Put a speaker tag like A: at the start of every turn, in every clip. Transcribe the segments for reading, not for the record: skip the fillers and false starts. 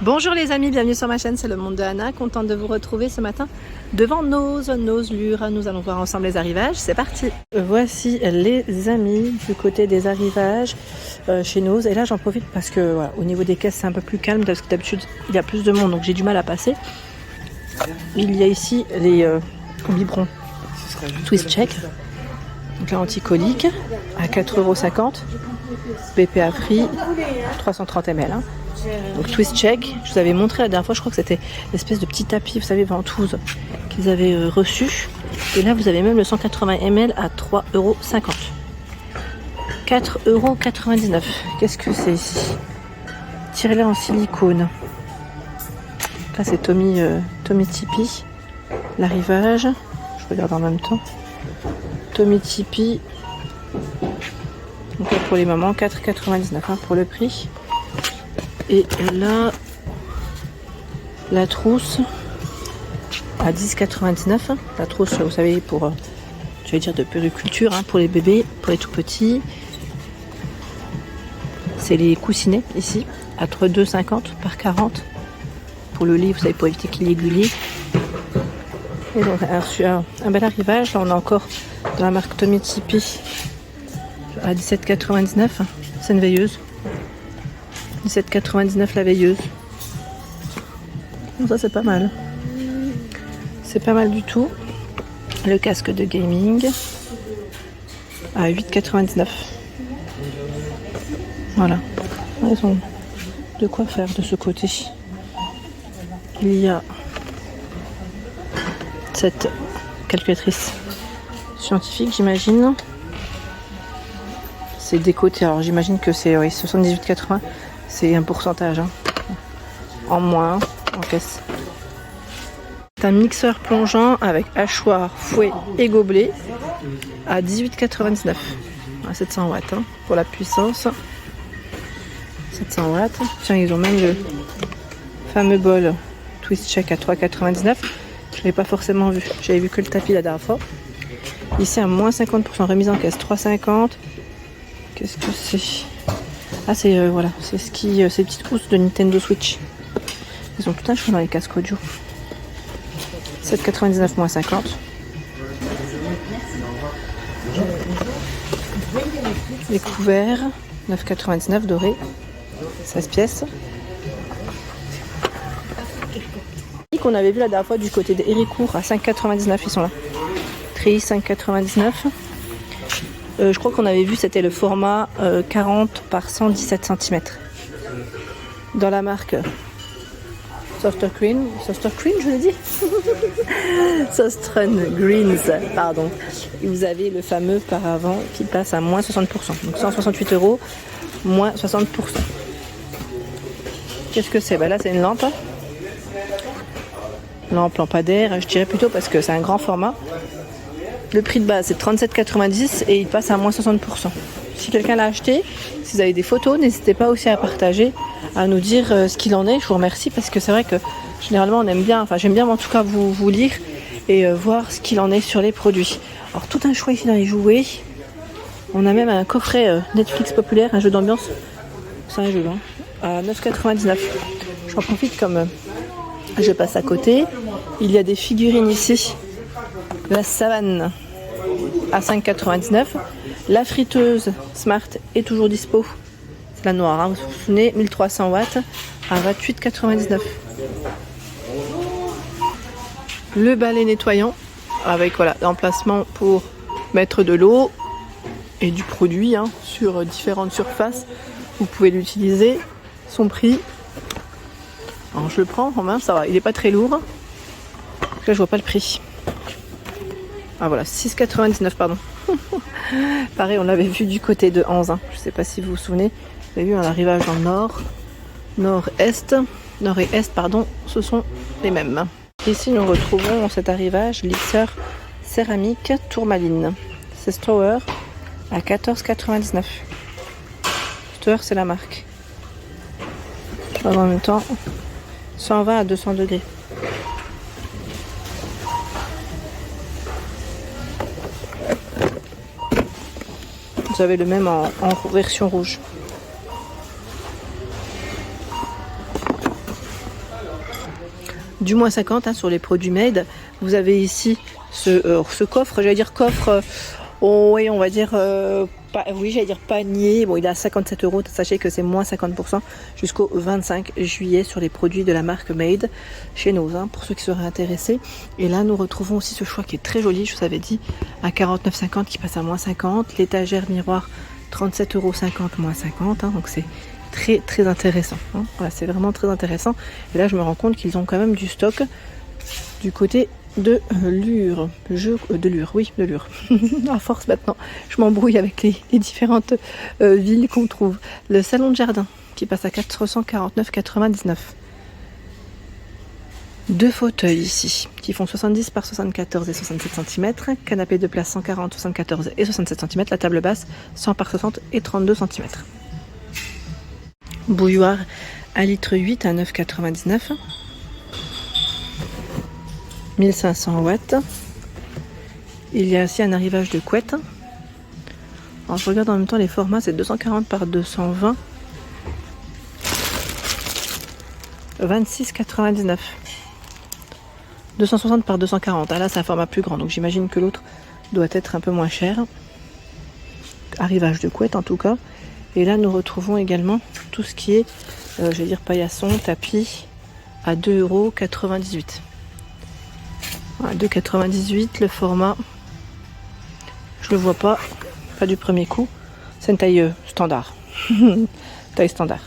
A: Bonjour les amis, bienvenue sur ma chaîne, c'est le monde de Anna, contente de vous retrouver ce matin devant Nose Lure. Nous allons voir ensemble les arrivages, c'est parti. Voici les amis du côté des arrivages chez Nose, et là j'en profite parce que voilà, au niveau des caisses c'est un peu plus calme parce que d'habitude il y a plus de monde donc j'ai du mal à passer. Il y a ici les biberons Twist Check, donc là anti-colique à 4,50 €, BPA free, 330 ml. Donc Twist Check, je vous avais montré la dernière fois, je crois que c'était l'espèce de petit tapis, vous savez, ventouse qu'ils avaient reçu. Et là vous avez même le 180 ml à 3,50 €. 4,99 €. Qu'est-ce que c'est ici? Tire-lait en silicone. Là c'est Tommy Tipeee. L'arrivage. Je regarde en même temps. Tommy Tipeee. Donc là pour les mamans, 4,99 € pour le prix. Et là, la trousse à 10,99 €. La trousse, vous savez, pour, je vais dire, de périculture, pour les bébés, pour les tout petits. C'est les coussinets ici, à 2,50 € par 40. Pour le lit, vous savez, pour éviter qu'il y ait du lit. Et donc, un bel arrivage. Là, on a encore dans la marque Tommy Tipeee à 17,99 €. C'est une veilleuse. 17,99 € la veilleuse. Donc ça c'est pas mal. C'est pas mal du tout. Le casque de gaming à 8,99 €. Voilà. Ils ont de quoi faire de ce côté. Il y a cette calculatrice scientifique, j'imagine. C'est décoté. Alors j'imagine que c'est 78,80 €. C'est un pourcentage en moins en caisse. C'est un mixeur plongeant avec hachoir, fouet et gobelet à 18,99 €. À 700 watts pour la puissance. 700 watts. Tiens, ils ont même le fameux bol Twist Check à 3,99 €. Je ne l'ai pas forcément vu. J'avais vu que le tapis la dernière fois. Ici à moins 50% remise en caisse 3,50 €. Qu'est-ce que c'est? Ah c'est voilà, c'est ces petites housses de Nintendo Switch. Ils ont tout un choix dans les casques audio. 7,99 € moins 50. Les couverts, 9,99 € dorés, 16 pièces. Qu'on avait vu la dernière fois du côté d'Héricourt à 5,99 €, ils sont là. Tri 5,99 €. Je crois qu'on avait vu, c'était le format 40 par 117 cm. Dans la marque Sostergreen, je l'ai dit Sostrun Greens, pardon. Et vous avez le fameux paravent qui passe à moins 60%. Donc 168 € moins 60%. Qu'est-ce que c'est? Là, c'est une lampe. Lampe lampadaire, je dirais plutôt parce que c'est un grand format. Le prix de base c'est 37,90 € et il passe à moins 60%. Si quelqu'un l'a acheté, si vous avez des photos, n'hésitez pas aussi à partager, à nous dire ce qu'il en est. Je vous remercie parce que c'est vrai que généralement on aime bien, enfin j'aime bien en tout cas vous lire et voir ce qu'il en est sur les produits. Alors tout un choix ici dans les jouets. On a même un coffret Netflix populaire, un jeu d'ambiance. C'est un jeu à 9,99 €. J'en profite comme je passe à côté. Il y a des figurines ici. La savane à 5,99 €. La friteuse Smart est toujours dispo. C'est la noire, vous vous souvenez, 1300 watts à 28,99 €. Le balai nettoyant avec l'emplacement pour mettre de l'eau et du produit sur différentes surfaces. Vous pouvez l'utiliser. Son prix, alors je le prends en main, ça va, il n'est pas très lourd. Là je vois pas le prix. Ah voilà, 6,99 €, pardon. Pareil, on l'avait vu du côté de Anzin. Je ne sais pas si vous vous souvenez. Vous avez vu un arrivage dans le nord. Nord et est, pardon, ce sont les mêmes. Ici, nous retrouvons cet arrivage lisseur céramique tourmaline. C'est Stower à 14,99 €. Stower, c'est la marque. En même temps, 120 à 200 degrés. Vous avez le même en version rouge. Du moins 50 hein, sur les produits made. Vous avez ici ce coffre, j'allais dire coffre, oui, on va dire, j'allais dire panier. Bon, il est à 57 €. Sachez que c'est moins 50% jusqu'au 25 juillet sur les produits de la marque Made chez nous, hein, pour ceux qui seraient intéressés. Et là, nous retrouvons aussi ce choix qui est très joli, je vous avais dit, à 49,50 qui passe à moins 50. L'étagère miroir, 37,50 € moins 50. Hein, donc c'est très très intéressant. Hein. Voilà, c'est vraiment très intéressant. Et là, je me rends compte qu'ils ont quand même du stock du côté de Lure. De Lure. À force maintenant, je m'embrouille avec les différentes villes qu'on trouve. Le salon de jardin qui passe à 449,99. Deux fauteuils ici qui font 70 par 74 et 67 cm. Canapé de place 140, 74 et 67 cm. La table basse 100 par 60 et 32 cm. Bouilloire à litre 8 à 9,99. 1500 watts. Il y a aussi un arrivage de couette. Alors je regarde en même temps les formats, c'est 240 par 220. 26,99. 260 par 240. Ah là c'est un format plus grand, donc j'imagine que l'autre doit être un peu moins cher. Arrivage de couette en tout cas. Et là nous retrouvons également tout ce qui est, je vais dire paillasson, tapis à 2,98 €. Voilà, 2,98 le format. Je le vois pas du premier coup. C'est une taille standard. Taille standard.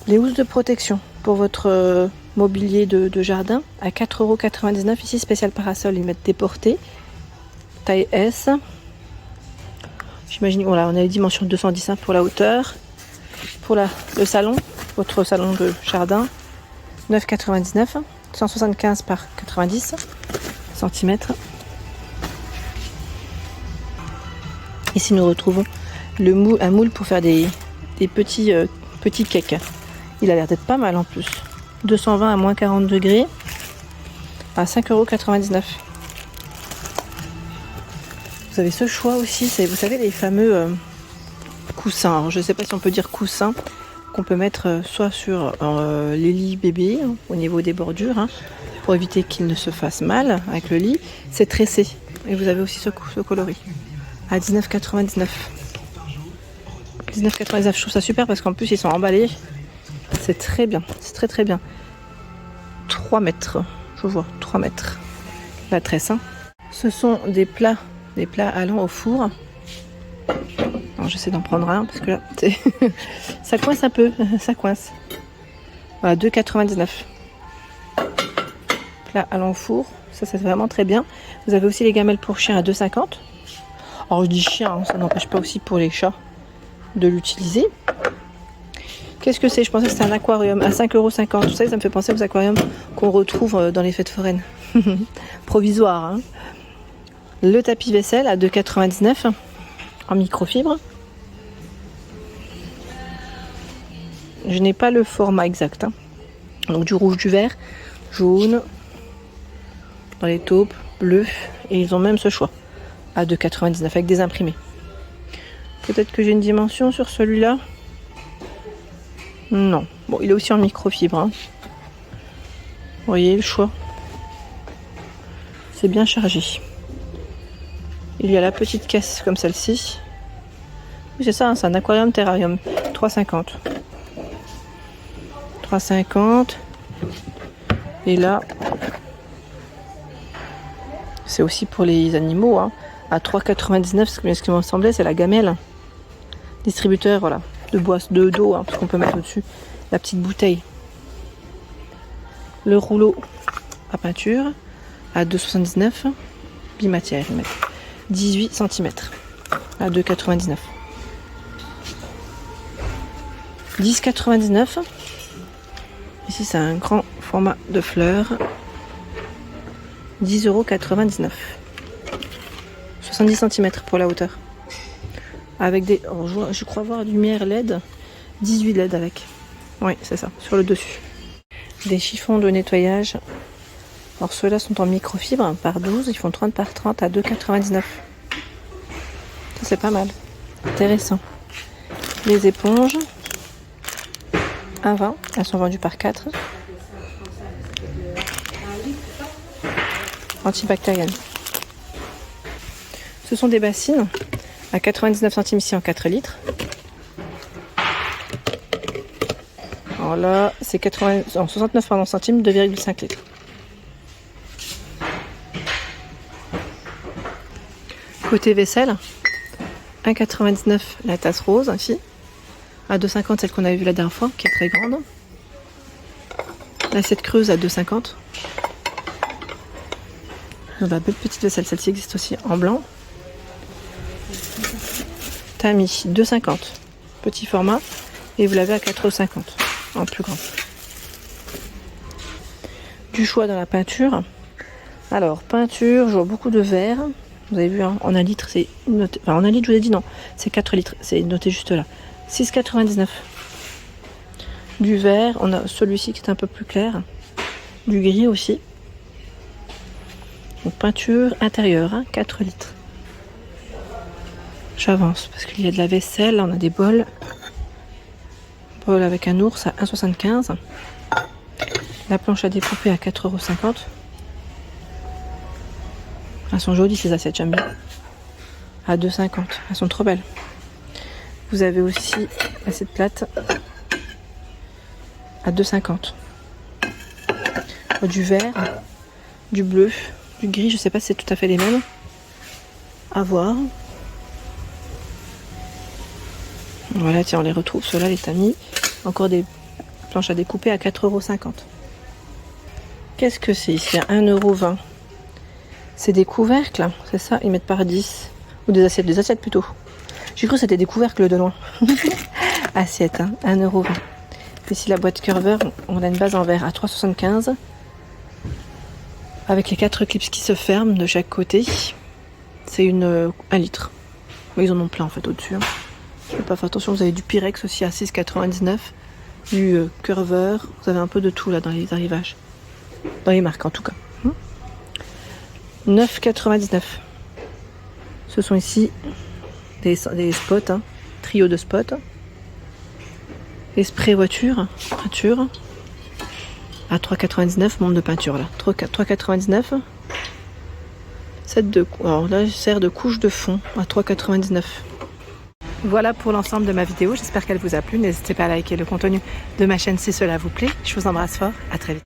A: Les housses de protection pour votre mobilier de jardin à 4,99 € ici, spécial parasol, ils mettent déporté. Taille S. J'imagine, voilà, on a les dimensions 210 hein, pour la hauteur. Pour le salon, votre salon de jardin, 9,99 €. 175 par 90 cm. Ici nous retrouvons un moule pour faire des petits cakes. Il a l'air d'être pas mal en plus. 220 à moins 40 degrés à 5,99 €. Vous avez ce choix aussi, c'est, vous savez, les fameux coussins. Alors, je ne sais pas si on peut dire coussins, qu'on peut mettre soit sur les lits bébés, hein, au niveau des bordures, hein, pour éviter qu'ils ne se fassent mal avec le lit. C'est tressé. Et vous avez aussi ce coloris à 19,99 €. 19,99 €, je trouve ça super parce qu'en plus ils sont emballés. C'est très bien, c'est très très bien. 3 mètres, je vois, 3 mètres. La tresse. Hein. Ce sont des plats allant au four. Alors, j'essaie d'en prendre un parce que là, ça coince un peu, ça coince. Voilà, 2,99 €. Plat allant au four, ça c'est vraiment très bien. Vous avez aussi les gamelles pour chiens à 2,50 €. Alors je dis chien, hein, ça n'empêche pas aussi pour les chats de l'utiliser. Qu'est-ce que c'est? Je pensais que c'était un aquarium à 5,50 €. Vous savez, ça me fait penser aux aquariums qu'on retrouve dans les fêtes foraines. Provisoire. Hein. Le tapis vaisselle à 2,99 € en microfibre. Je n'ai pas le format exact. Hein. Donc du rouge, du vert, jaune, dans les taupes, bleu. Et ils ont même ce choix à 2,99 € avec des imprimés. Peut-être que j'ai une dimension sur celui-là. Non. Bon, il est aussi en microfibre. Hein. Vous voyez le choix. C'est bien chargé. Il y a la petite caisse comme celle-ci. Oui, c'est ça, hein, c'est un aquarium terrarium. 3,50 €. 3,50 €. Et là, c'est aussi pour les animaux. Hein, à 3,99 €, ce qui me semblait, c'est la gamelle. Distributeur, voilà, d'eau, hein, parce qu'on peut mettre au-dessus la petite bouteille. Le rouleau à peinture à 2,79 €. Bimatière, 18 cm à 2,99 €. 10,99 €. Ici, c'est un grand format de fleurs. 10,99 €. 70 cm pour la hauteur. Avec des... Oh, je crois voir une lumière LED. 18 LED avec. Oui, c'est ça, sur le dessus. Des chiffons de nettoyage. Alors ceux-là sont en microfibre par 12. Ils font 30 par 30 à 2,99 €. Ça, c'est pas mal. Intéressant. Les éponges. 1,20 €. Elles sont vendues par 4. antibactérienne. Ce sont des bassines à 99 centimes ici en 4 litres. Alors là, c'est 69 centimes, 2,5 litres. Côté vaisselle, 1,99 la tasse rose ici, à 2,50 celle qu'on avait vue la dernière fois, qui est très grande. L'assiette creuse à 2,50. La belle petite vaisselle, celle-ci existe aussi en blanc. Tamis, 2,50 petit format, et vous l'avez à 4,50 en plus grand. Du choix dans la peinture. Alors, peinture, je vois beaucoup de verre. Vous avez vu, hein, en 1 litre, c'est noté. Enfin, en 1 litre, je vous ai dit non, c'est 4 litres, c'est noté juste là. 6,99. Du vert, on a celui-ci qui est un peu plus clair. Du gris aussi. Donc, peinture intérieure, hein, 4 litres. J'avance parce qu'il y a de la vaisselle, là, on a des bols. Bol avec un ours à 1,75. La planche à découper à 4,50 €. Elles sont jolies ces assiettes, j'aime bien. À 2,50 €. Elles sont trop belles. Vous avez aussi l'assiette plate à 2,50 €. Du vert, du bleu, du gris, je sais pas si c'est tout à fait les mêmes. À voir. Voilà, tiens, on les retrouve, ceux-là, les tamis. Encore des planches à découper à 4,50 €. Qu'est-ce que c'est ici? À 1,20 €. C'est des couvercles, c'est ça? Ils mettent par 10. Ou des assiettes plutôt. J'ai cru que c'était des couvercles de loin. Assiette, hein, 1,20 €. Ici, la boîte Curver, on a une base en verre à 3,75 €. Avec les 4 clips qui se ferment de chaque côté. C'est 1 litre. Mais ils en ont plein en fait au-dessus. Hein. Je vais pas faire attention, vous avez du Pyrex aussi à 6,99 €. Du Curver. Vous avez un peu de tout là dans les arrivages. Dans les marques en tout cas. 9,99 €. Ce sont ici des spots, hein, trio de spots. Les sprays peinture à 3,99 €, monde de peinture là. 3,99 €. Set de, alors là, sert de couche de fond à 3,99 €. Voilà pour l'ensemble de ma vidéo. J'espère qu'elle vous a plu. N'hésitez pas à liker le contenu de ma chaîne si cela vous plaît. Je vous embrasse fort. À très vite.